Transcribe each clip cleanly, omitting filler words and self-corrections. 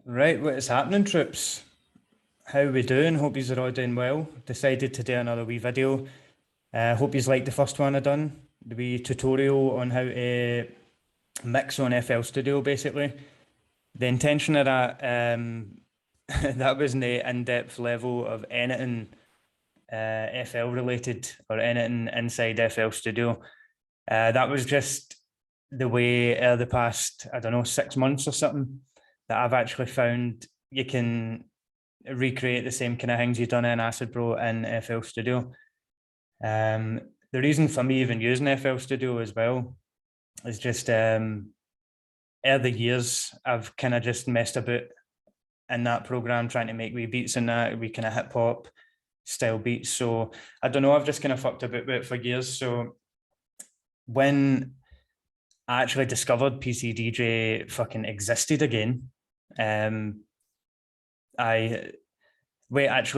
Right, what is happening, troops? How we doing? Hope you're all doing well. Decided to do another wee video. Hope you's liked the first one I done. The wee tutorial on how to mix on FL Studio, basically. The intention of that, that wasn't the in-depth level of anything FL related or anything inside FL Studio. That was just the way the past, I don't know, 6 months or something that I've actually found you can recreate the same kind of things you've done in Acid Pro and FL Studio. The reason for me even using FL Studio as well is just early years I've kind of just messed about in that program trying to make wee beats in that, wee kind of hip hop style beats. So I don't know, I've just kind of fucked about with it for years. So when I actually discovered PCDJ fucking existed again, actually,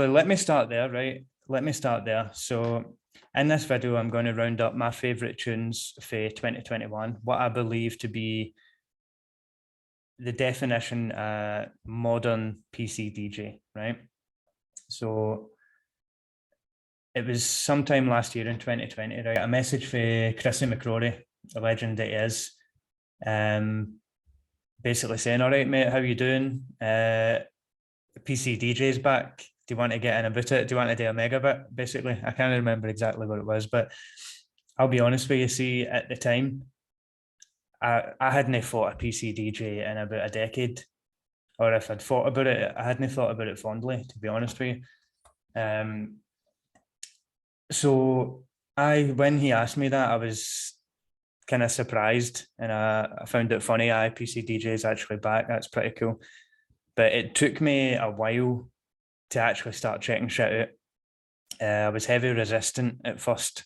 let me start there, right? Let me start there. So in this video, I'm going to round up my favorite tunes for 2021, what I believe to be the definition modern PC DJ, right? So it was sometime last year in 2020, right? A message for Chrissy McCrory, a legend that he is, basically saying, all right, mate, how you doing? PCDJ'S back. Do you want to get in about it? Do you want to do a megabit? Basically, I can't remember exactly what it was, but I'll be honest with you. See, at the time, I hadn't thought a PCDJ in about a decade, or if I'd thought about it, I hadn't thought about it fondly, to be honest with you. So when he asked me that, I was kind of surprised, and I found it funny. PCDJ's actually back. That's pretty cool. But it took me a while to actually start checking shit out. I was heavy resistant at first.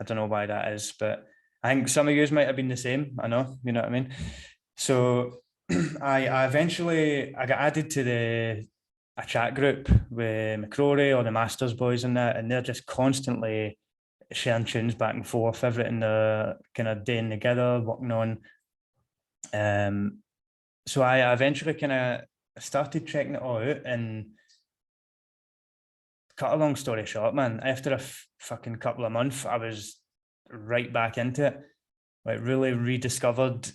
I don't know why that is, but I think some of you might have been the same. I know, you know what I mean? So I eventually got added to a chat group with McCrory or the Masters boys and that, and they're just constantly sharing tunes back and forth, everything they're kind of doing together, working on. So I eventually kind of started checking it all out, and cut a long story short, man, after a fucking couple of months, I was right back into it. Like really rediscovered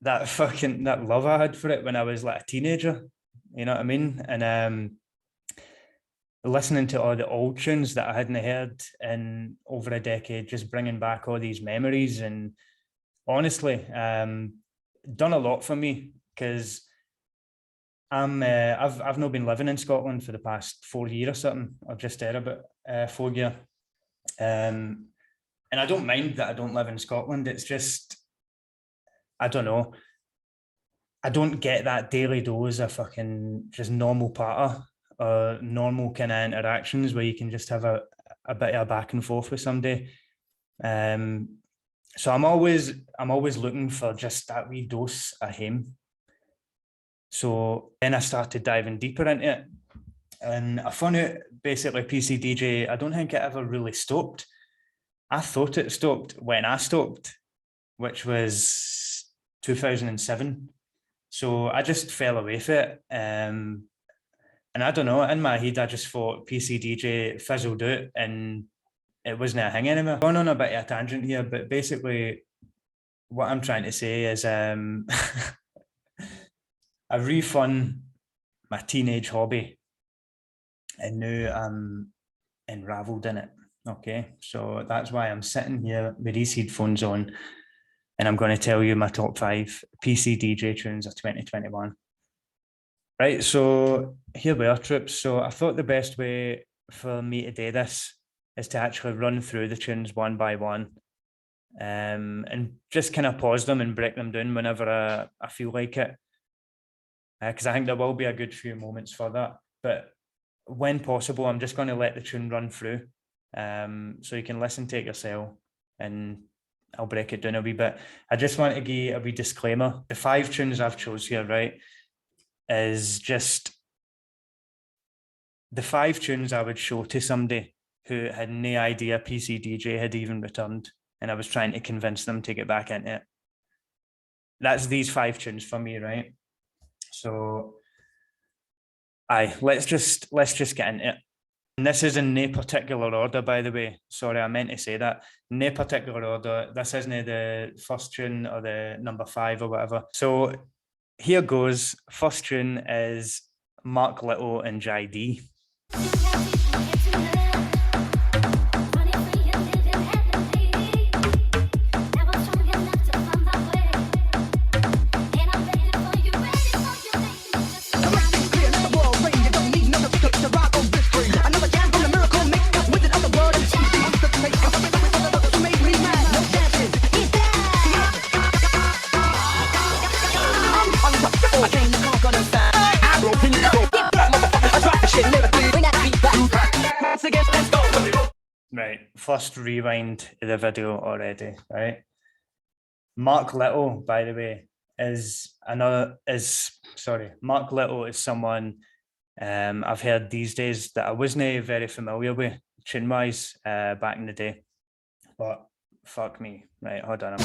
that love I had for it when I was like a teenager. You know what I mean? And listening to all the old tunes that I hadn't heard in over a decade, just bringing back all these memories, and honestly, done a lot for me, because I've not been living in Scotland for the past 4 years or something. I've just there about 4 years. And I don't mind that I don't live in Scotland. It's just, I don't know. I don't get that daily dose of fucking just normal patter or normal kind of interactions where you can just have a bit of a back and forth with somebody. So I'm always looking for just that wee dose of him. So then I started diving deeper into it, and I found out basically PCDJ, I don't think it ever really stopped. I thought it stopped when I stopped, which was 2007. So I just fell away from it. And I don't know, in my head, I just thought PCDJ fizzled out and it wasn't a thing anymore. Going on a bit of a tangent here, but basically what I'm trying to say is I refund my teenage hobby, and now I'm enraveled in it. Okay, so that's why I'm sitting here with these headphones on, and I'm going to tell you my top 5 PCDJ tunes of 2021. Right, so here we are, troops. So I thought the best way for me to do this is to actually run through the tunes one by one, and just kind of pause them and break them down whenever I feel like it. Because I think there will be a good few moments for that. But when possible, I'm just going to let the tune run through, so you can listen to it yourself, and I'll break it down a wee bit. I just want to give a wee disclaimer. The 5 tunes I've chose here, right, is just the 5 tunes I would show to somebody who had no idea PCDJ had even returned, and I was trying to convince them to get back into it. That's these 5 tunes for me, right? So Aye, let's just get into it. And this is in no particular order, by the way. Sorry, I meant to say that. No particular order. This isn't the first tune or the number 5 or whatever. So here goes. First tune is MarkLitto and JDee. Right, first rewind of the video already, right? MarkLitto, by the way, MarkLitto is someone I've heard these days that I wasn't very familiar with tune-wise back in the day. But fuck me. Right, hold on.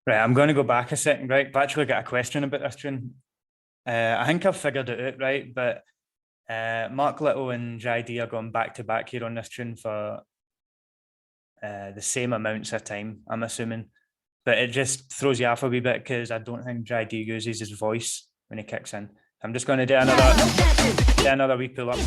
Right, I'm going to go back a second, right? I've actually got a question about this tune. I think I've figured it out, right? But MarkLitto and JDee are going back to back here on this tune for the same amounts of time, I'm assuming. But it just throws you off a wee bit because I don't think JDee uses his voice when he kicks in. I'm just going to do another wee pull up.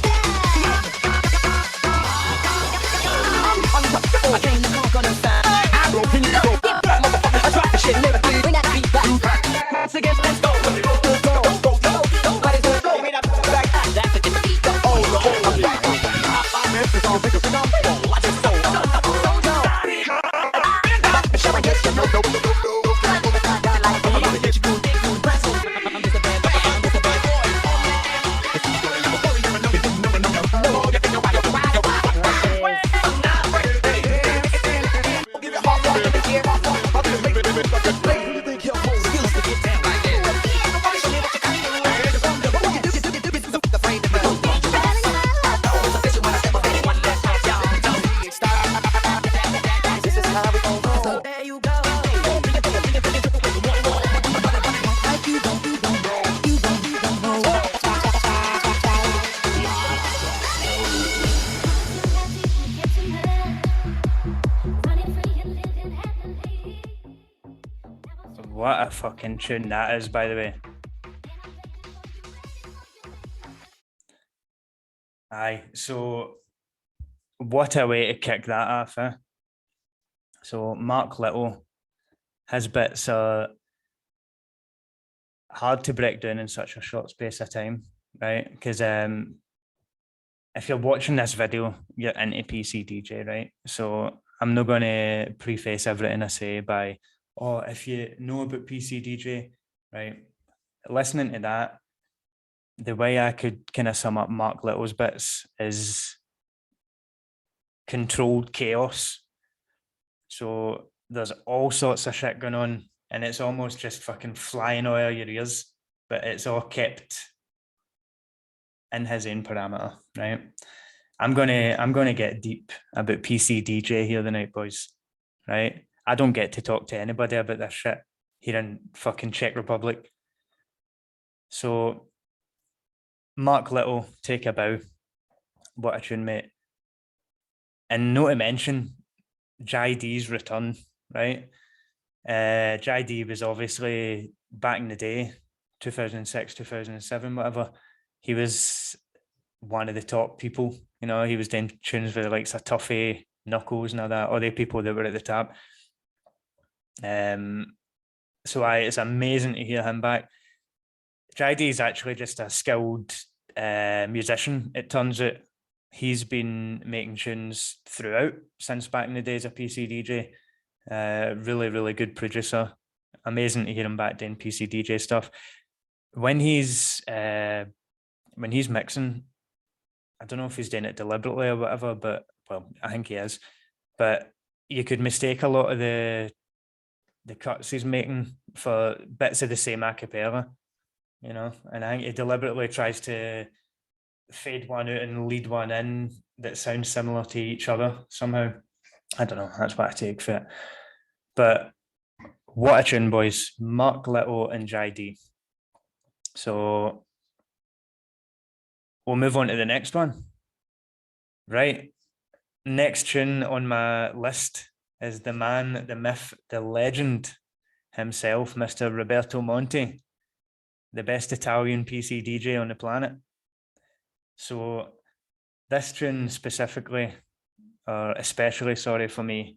What a fucking tune that is, by the way. Aye, so what a way to kick that off, eh? So MarkLitto, his bits are hard to break down in such a short space of time, right? Because if you're watching this video, you're into PCDJ, right? So I'm not going to preface everything I say by, oh, if you know about PCDJ, right? Listening to that, the way I could kind of sum up MarkLitto's bits is controlled chaos. So there's all sorts of shit going on and it's almost just fucking flying out of your ears, but it's all kept in his own parameter, right? I'm gonna get deep about PCDJ here tonight, boys, right? I don't get to talk to anybody about this shit here in fucking Czech Republic. So MarkLitto, Take a Bow. What a tune, mate. And not to mention JDee's return, right? JDee was obviously back in the day, 2006, 2007, whatever. He was one of the top people, you know, he was doing tunes with the likes of Tuffy, Knuckles and all that, all the people that were at the top. So it's amazing to hear him back. JDee is actually just a skilled musician, it turns out. He's been making tunes throughout since back in the days of PCDJ. Really, really good producer. Amazing to hear him back doing PCDJ stuff. When he's mixing, I don't know if he's doing it deliberately or whatever, but well, I think he is. But you could mistake a lot of the cuts he's making for bits of the same a cappella, you know, and I think he deliberately tries to fade one out and lead one in that sounds similar to each other somehow. I don't know, that's what I take for it. But what a tune, boys. MarkLitto and JDee. So we'll move on to the next one. Right. Next tune on my list is the man, the myth, the legend himself, Mr. Roberto Monte, the best Italian PC DJ on the planet. So this tune specifically, or especially, sorry, for me,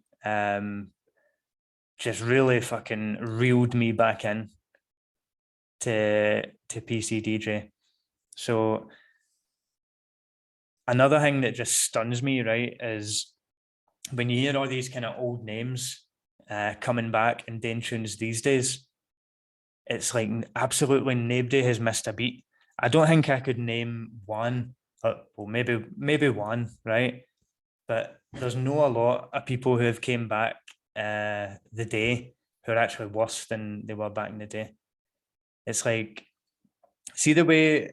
just really fucking reeled me back in to PCDJ. So another thing that just stuns me, right, is when you hear all these kind of old names coming back in doing tunes these days, it's like absolutely nobody has missed a beat. I don't think I could name one, well, maybe one, right? But there's not a lot of people who have came back the day who are actually worse than they were back in the day. It's like, see the way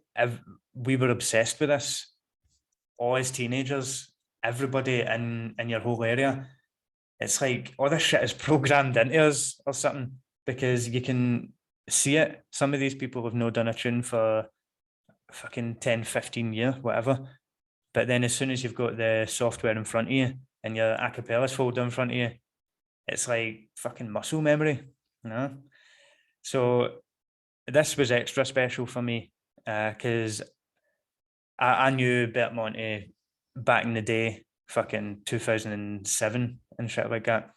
we were obsessed with this, all as teenagers, everybody in your whole area. It's like all this shit is programmed into us or something, because you can see it. Some of these people have not done a tune for fucking 10, 15 years, whatever. But then as soon as you've got the software in front of you and your a cappella's folder in front of you, it's like fucking muscle memory, you know? So this was extra special for me because I knew Roberto Monte back in the day, fucking 2007 and shit like that.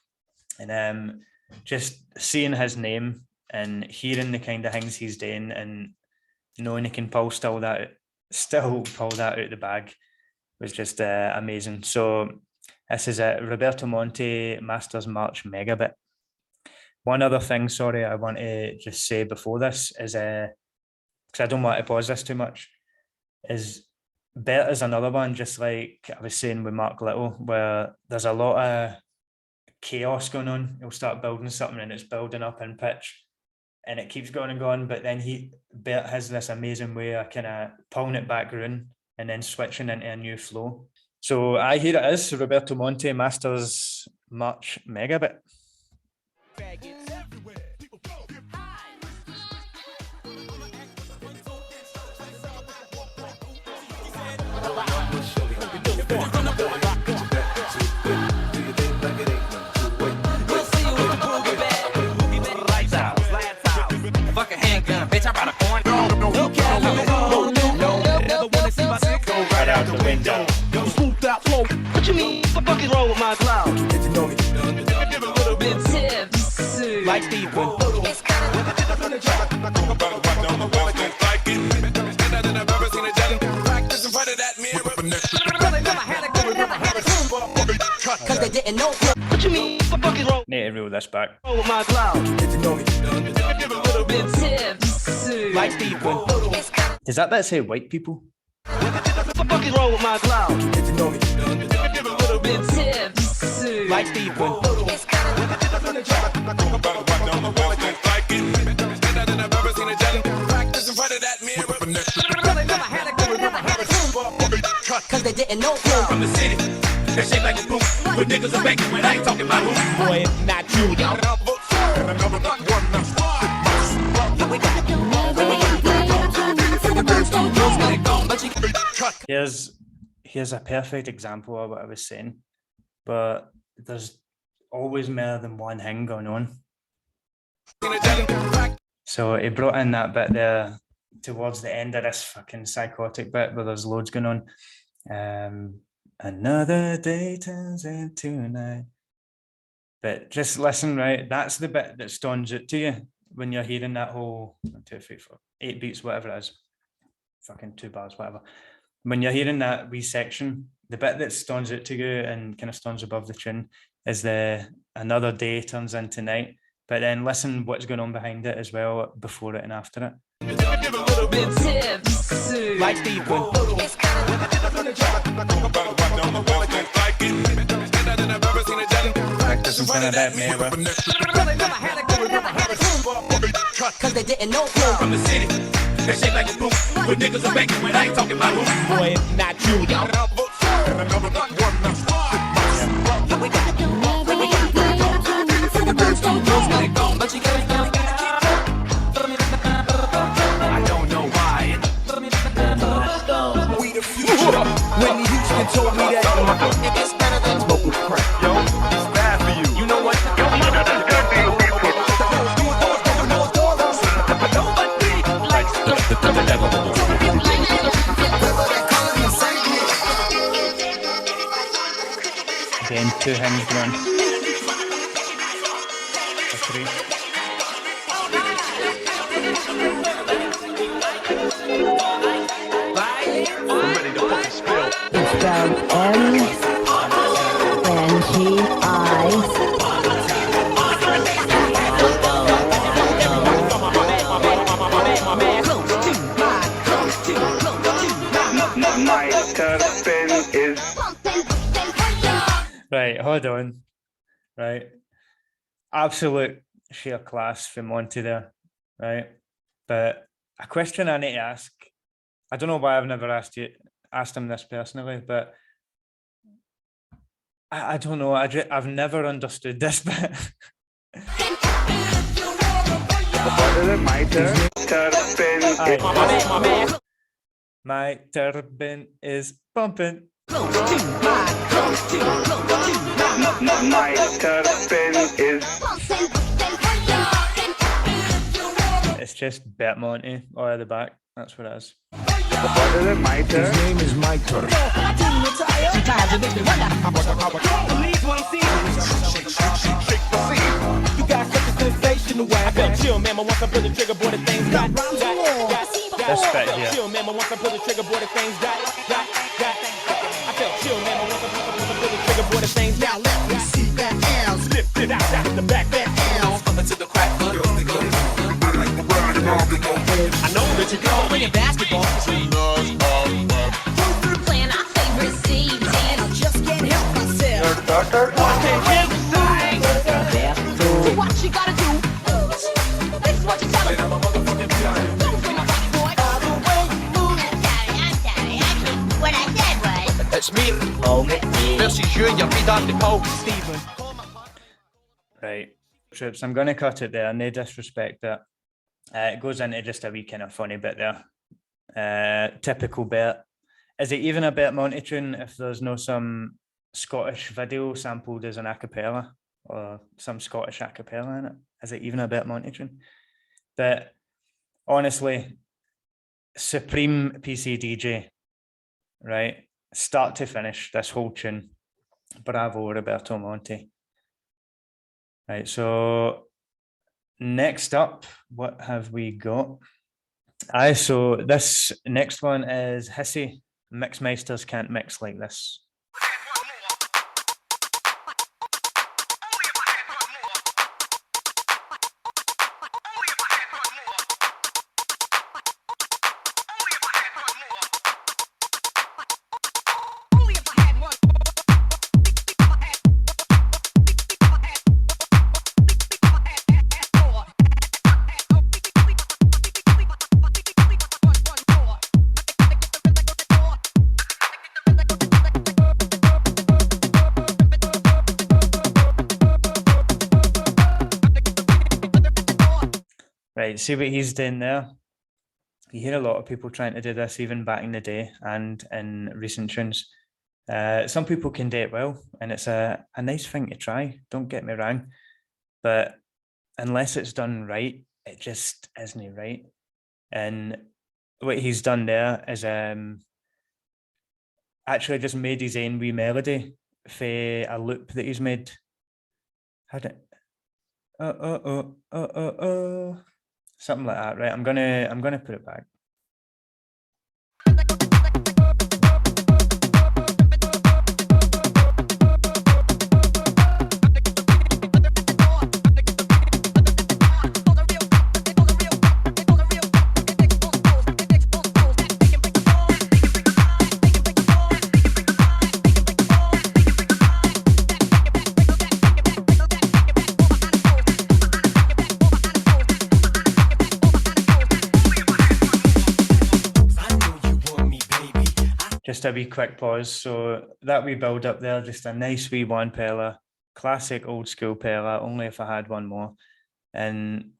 And just seeing his name and hearing the kind of things he's doing and knowing he can still pull that out the bag was just amazing. So this is Roberto Monte Masters March Megabit. One other thing, sorry, I want to just say before this is, because I don't want to pause this too much, is Bert is another one, just like I was saying with MarkLitto, where there's a lot of chaos going on. He'll start building something and it's building up in pitch and it keeps going and going, but then Bert has this amazing way of kind of pulling it back round and then switching into a new flow. So here it is, Roberto Monte Masters March Megabit. Right out the window. What you mean? What the fuck is wrong with my cloud? If you know me, give a little bit tips. Like people. Cause they didn't know. What you mean? What the fuck is wrong? Need to reel this back. With my cloud. If you know me, give a little bit tips. Like people. Does that bit say white people? What the fuck is wrong with my cloud? If you know me, give a little bit tips. Like people. Cause they didn't know from the city. They shake like a boot. With niggas are making when I ain't talking about who. Boy, it's not you, y'all. Here's a perfect example of what I was saying, but there's always more than one thing going on. So he brought in that bit there towards the end of this fucking psychotic bit where there's loads going on. Another day turns into night. But just listen, right? That's the bit that stands out to you when you're hearing that whole 1, 2, 3, 4, 8 beats, whatever it is. Fucking 2 bars, whatever. When you're hearing that wee section, the bit that stands out to you and kind of stands above the tune is the another day turns into night. But then listen what's going on behind it as well, before it and after it. Give a little bit tips. Like people. in front of that mirror. Cause they didn't know from the city. They shake like a boom. But niggas are making when I ain't talking about who. Boy, it's not you, y'all. I don't know why. We the future. When the Houston told me that it's better than smoking crack. Yo, it's bad for you. You know what? Yo, that's a good deal. Again, 2 hymns, 1. Or 3. I'm ready to fucking spill. It's spelled My turban is. Right, hold on. Right. Absolute sheer class for Monte there. Right. But a question I need to ask, I don't know why I've never asked him this personally, but I don't know. I've never understood this bit. What is it? My turban is. My turban is pumping. My turban is. It's just Bet Monte or at the back. That's what it is. What is it? My turn. His name is Michael. You got such a sensational way. I felt chill, man. Once I pull the trigger, boy, the things got. This bit here. Chill, man. Once I pull the trigger, boy, the things got. I felt chill, man. Once I pull the trigger, boy, the things got. Let me see that L. Lift it out the back, that L. Up into the crack. I know that you go playing basketball. Playing our favorite seeds, and I just can't help myself. Your daughter? I can't hear the sign. So what you gotta do? This is what you tell them. Don't bring my body, boy. I'm sorry. What I said was. It's me. Versus you and your feet on the cold, Stephen. Right. Troops, I'm going to cut it there. No disrespect that. It goes into just a wee kind of funny bit there. Typical bit. Is it even a Bet Monte tune if there's no some Scottish video sampled as an a cappella or some Scottish a cappella in it? Is it even a Bet Monte tune? But honestly, supreme PCDJ, right? Start to finish, this whole tune. Bravo, Roberto Monte. Right, so next up, what have we got? So this next one is Hissy. MIXMYSTERS can't mix like this. Right, see what he's doing there. You hear a lot of people trying to do this even back in the day and in recent tunes. Some people can do it well, and it's a nice thing to try, don't get me wrong. But unless it's done right, it just isn't right. And what he's done there is actually just made his own wee melody for a loop that he's made. Had it. Something like that, right? I'm gonna put it back. just a wee quick pause. So that wee build up there, just a nice wee one peller, classic old school peller, only if I had one more. And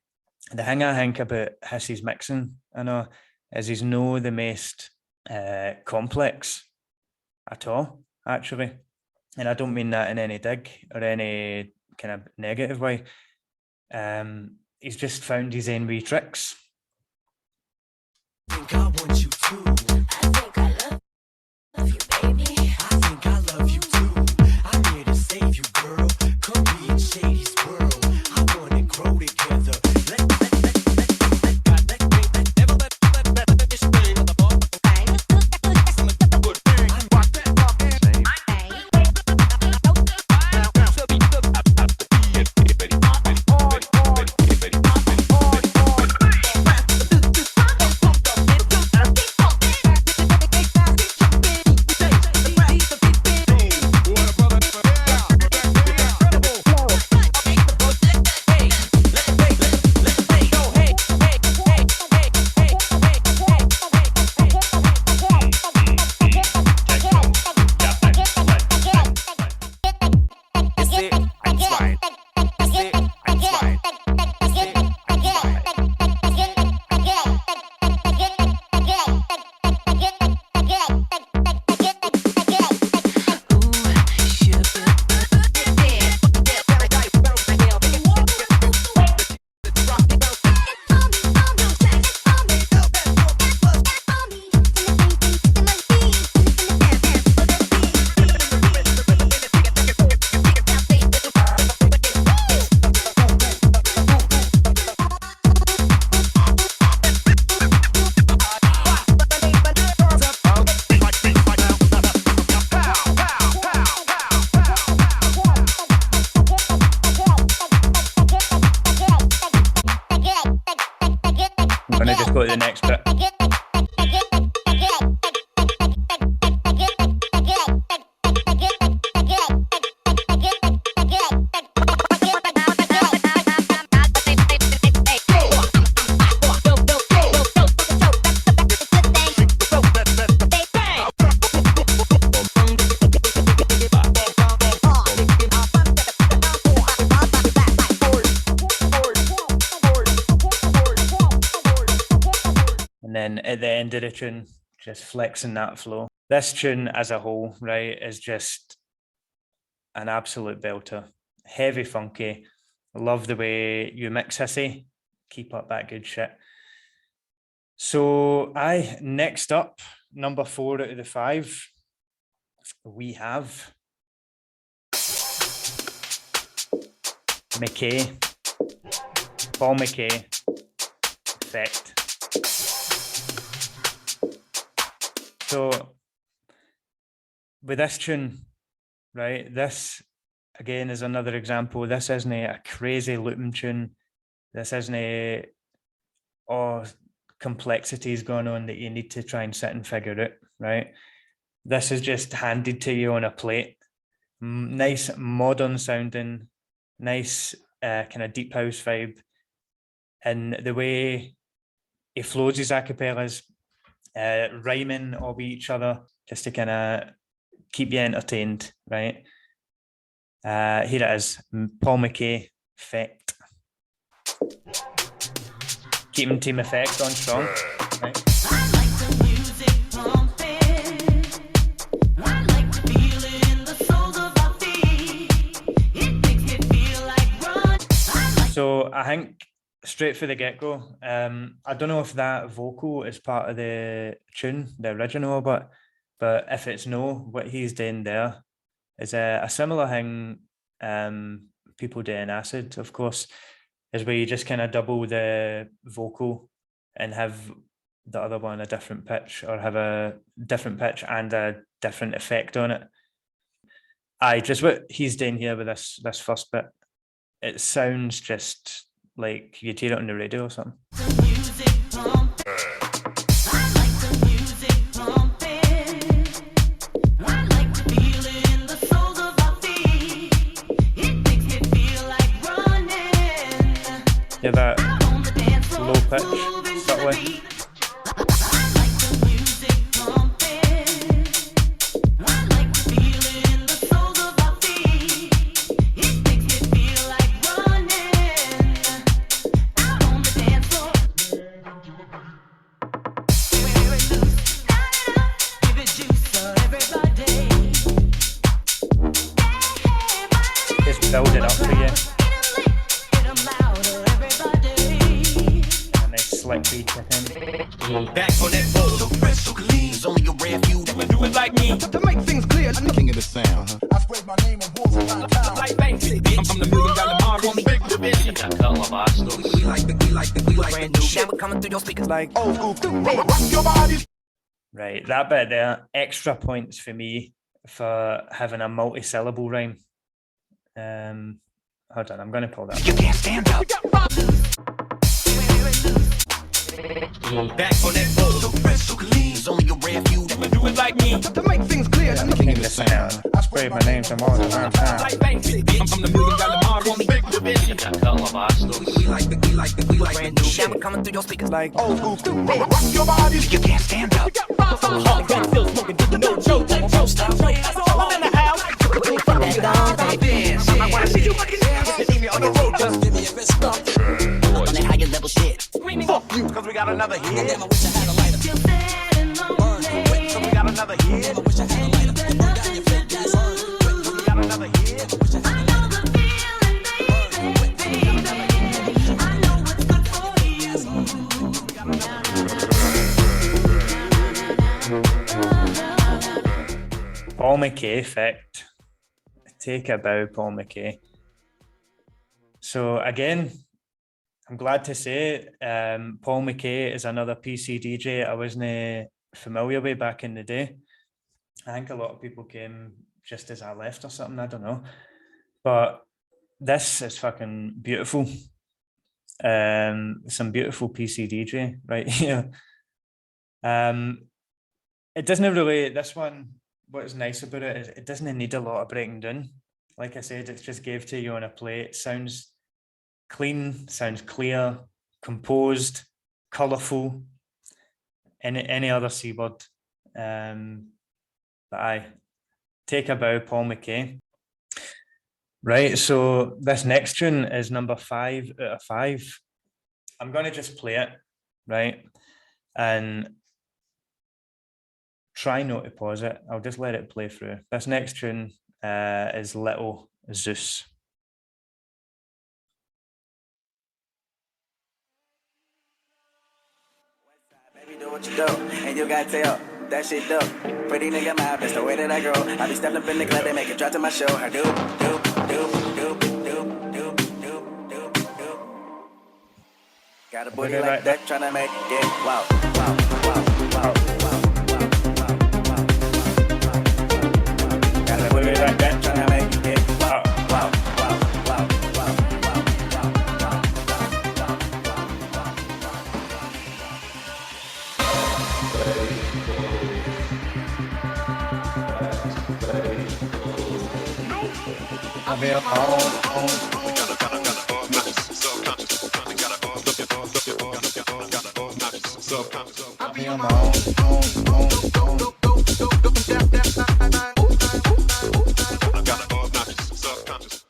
the thing I think about Hissy's mixing, I know, is he's no the most complex at all, actually. And I don't mean that in any dig or any kind of negative way. He's just found his own wee tricks. I think I want you too. I think I love you, baby. I think I love you too. I'm here to save you, girl. Come be in Shady's world. I wanna grow together. Go to the next bit. And then at the end of the tune, just flexing that flow. This tune as a whole, right, is just an absolute belter. Heavy, funky. Love the way you mix, Hissy. Keep up that good shit. So next up, number 4 out of the 5, we have McKay, Paul McKay, FECT. So with this tune, right, this again is another example. This isn't a crazy looping tune. This isn't complexities going on that you need to try and sit and figure out, right? This is just handed to you on a plate. Nice modern sounding, nice kind of deep house vibe. And the way he flows his acapellas, rhyming all with each other, just to kind of keep you entertained, right? Here it is, Paul McKay, FECT. Keeping Team Effect on strong, right? So I think straight for the get-go, I don't know if that vocal is part of the tune, the original, but if it's no, what he's doing there is a similar thing people do in Acid, of course, is where you just kind of double the vocal and have the other one a different pitch, or have a different pitch and a different effect on it. Just what he's doing here with this first bit, it sounds just like you'd hear it on the radio or something. Yeah, that low pitch, subtly. build it up for you. A nice slick beat with him. Back on that boat, so fresh, so clean. It's only a rare few that would do it like me. To make things clear, I'm the king of the sound. I spread my name on walls around town. Like banks, I'm from the $1 million mark. Call me Big Division. We like the brand new shit coming through your speakers like old school. Rock your body. Right, that bit there, extra points for me for having a multi-syllable rhyme. Hold on, I'm going to pull that. You can't stand up. Back on that boat, so fresh, so clean. It's only a rare few that would do it like me. To make things clear, I'm the king of the sound. I spread my name from all around town. Like banks, I'm from the $1 million mark. Call me Big Division. We like the brand new shit coming through your speakers like old school. Rock your body. You can't stand up. Hard gun still smoking, do no joke. I'm in the house. I wanna see you fucking see me on the road. Just give me a fist bump. On that higher level shit. Fuck you, cause we got another hit. Damn, I wish I had a lighter. Burn quick, so we got another hit. Damn, I wish I had a lighter. Burn down your fake gas. Burn quick, so we got another hit. I wish I had a lighter. Paul McKay effect. Take a bow, Paul McKay. So again, I'm glad to say Paul McKay is another PC DJ I wasn't familiar with back in the day. I think a lot of people came just as I left or something, I don't know. But this is fucking beautiful. Some beautiful PC DJ right here. It doesn't really, this one, what is nice about it is it doesn't need a lot of breaking down. Like I said, it's just gave to you on a plate. Sounds clean, sounds clear, composed, colourful. Any other C-word. But aye, take a bow, Paul McKay. Right, so this next tune is number 5 out of 5. I'm going to just play it, right? And try not to pause it. I'll just let it play through. This next tune is Litto, Zeus. Baby, do what you do, and you got tell that shit dope. Pretty nigga, my that's the way that I grow. I be stepping up in the club, they make it drop to my show. I do. Got a booty like that, tryna make it wow. Got a booty like that, tryna make it wow. I'll be on. I'll be on my own.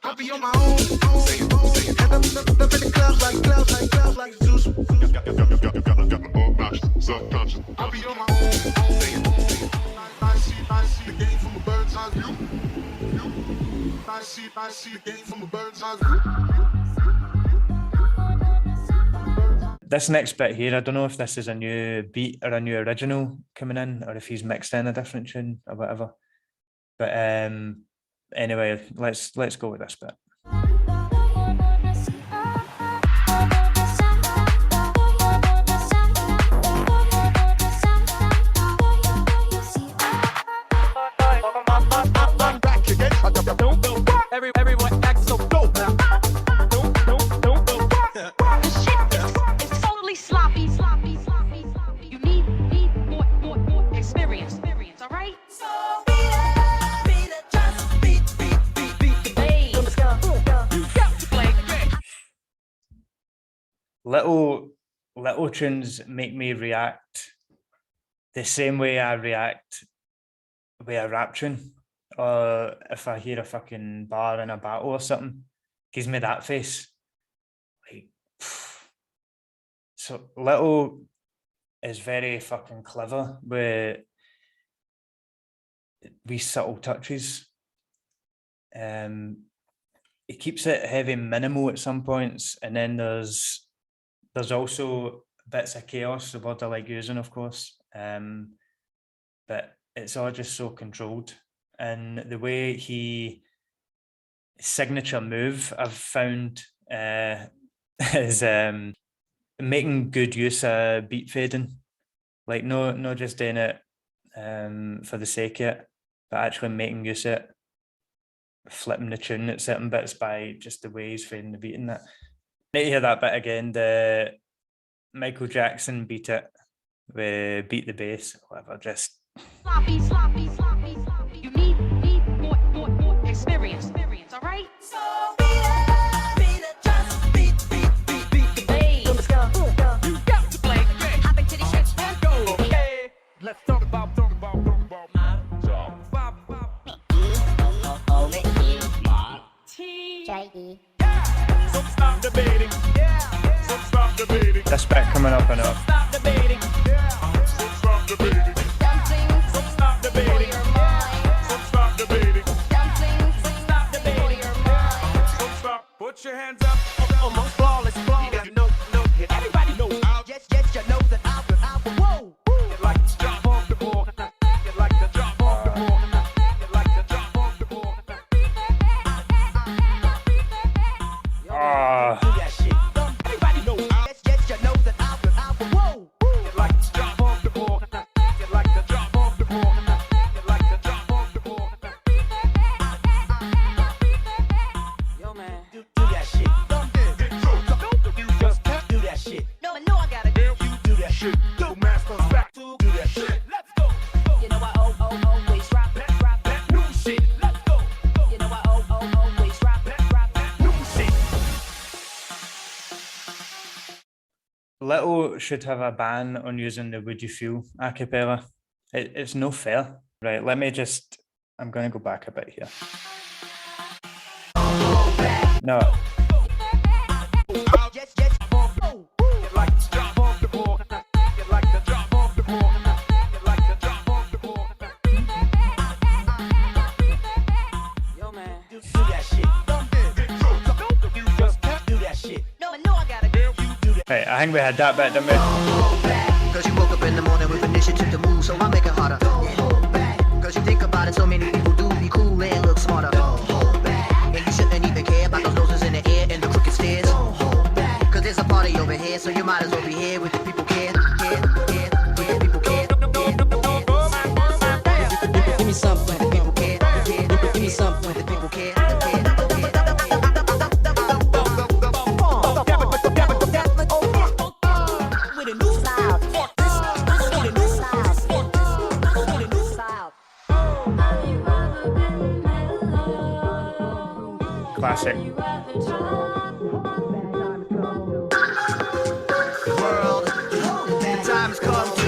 I'll be on my own. And I'm in the clouds like Zeus. I'll be on my own. I see the game from a bird's eye view. I see the game from a bird's eye view. This next bit here, I don't know if this is a new beat or a new original coming in, or if he's mixed in a different tune or whatever. But anyway, let's go with this bit. Everyone acts so dope now. It's totally sloppy. You need more experience, all right? So beat it, just beat the bass. Little tunes make me react the same way I react with a rap tune, or if I hear a fucking bar in a battle or something, gives me that face. Like, so Litto is very fucking clever with these subtle touches. he keeps it heavy minimal at some points, and then there's also bits of chaos, the word I like using, of course. But it's all just so controlled. And the way signature move I've found is making good use of beat fading. Like no just doing it for the sake of it, but actually making use of it, flipping the tune at certain bits by just the way he's fading the beat in that. Need to hear that bit again, the Michael Jackson beat it, with beat the bass, whatever, just Sloppy. You need more experience, all right? So beat it, just beat the bass. Let's go. You got to play. Hop into the shit and go. Okay, let's talk about my job. JDee. So stop debating. So stop debating. this bit coming up and up. Stop debating. So stop debating. So stop debating. So stop debating. So stop. Put your hands up. Almost flawless. Everybody knows. Yes, you know that I whoa. You like to drop off the board. You like to drop off the board. You like to drop off the board. Do that shit. Everybody knows. Yes, you know that I whoa. You like to drop off the board. You like to drop off the board. You like to drop off the board. Yo, man, do that shit. You just do that shit. No, I gotta You do that shit. Go master back to do that shit. Let's go. You know I always drop That new shit. Let's go. You know I always drop New shit. Litto should have a ban on using the Would You Feel a cappella. It's no fair. Right, I'm going to go back a bit here. No, Yes. You like to drop off the board. You like to drop off the board. You like to drop off the board. Yo, man, do that shit. You just do that shit. No, I gotta You do that. right, I think we had that bit, didn't we? Cause you woke up in the morning with initiative to move, so I make it harder. Cause you think about it, so many people do be cool and look smarter. And you shouldn't even care about those noses in the air and the crooked stairs. Cause there's a party over here, so you might as well be here with the people care. With the people care. Give me something with the people care. Give me something with the people care. With a new Loud. with a new Loud. Classic. World, the time has come to.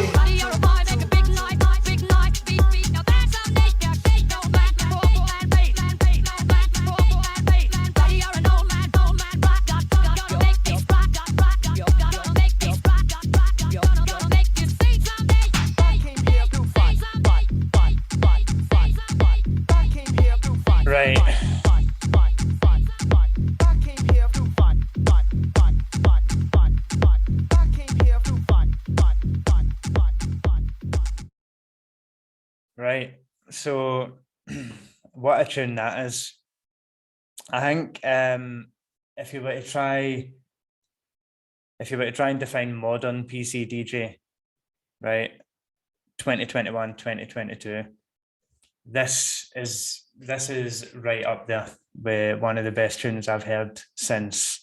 Right. Right. So what a tune that is. I think if you were to try and define modern PC DJ, right, 2021, 2022, this is right up there with one of the best tunes I've heard since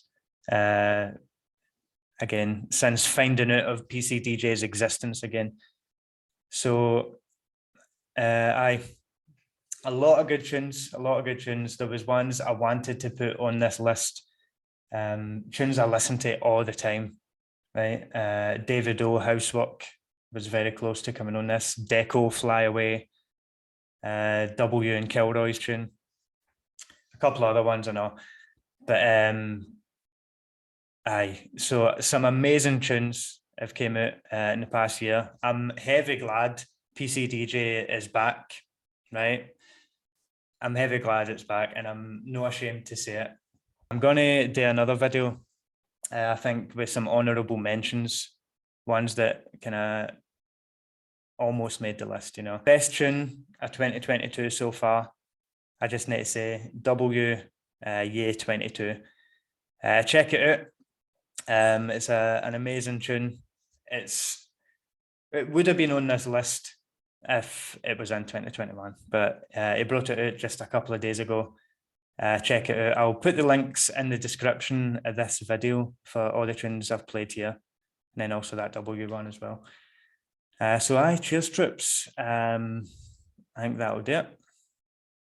since finding out of PCDJ's existence again. So a lot of good tunes. There was ones I wanted to put on this list, tunes I listen to all the time, right? David O, Housework was very close to coming on this. Deco, Fly Away, W and Killroy's tune, a couple other ones I know, but so some amazing tunes have came out in the past year. I'm heavy glad PCDJ is back, right? I'm heavy glad it's back, and I'm not ashamed to say it. I'm gonna do another video, I think with some honorable mentions, ones that kind of almost made the list, you know. Best tune of 2022 so far, I just need to say W, Year 22. Check it out. It's an amazing tune. It would have been on this list if it was in 2021, but he brought it out just a couple of days ago. Check it out. I'll put the links in the description of this video for all the tunes I've played here, and then also that W one as well. So cheers troops. I think that'll do it.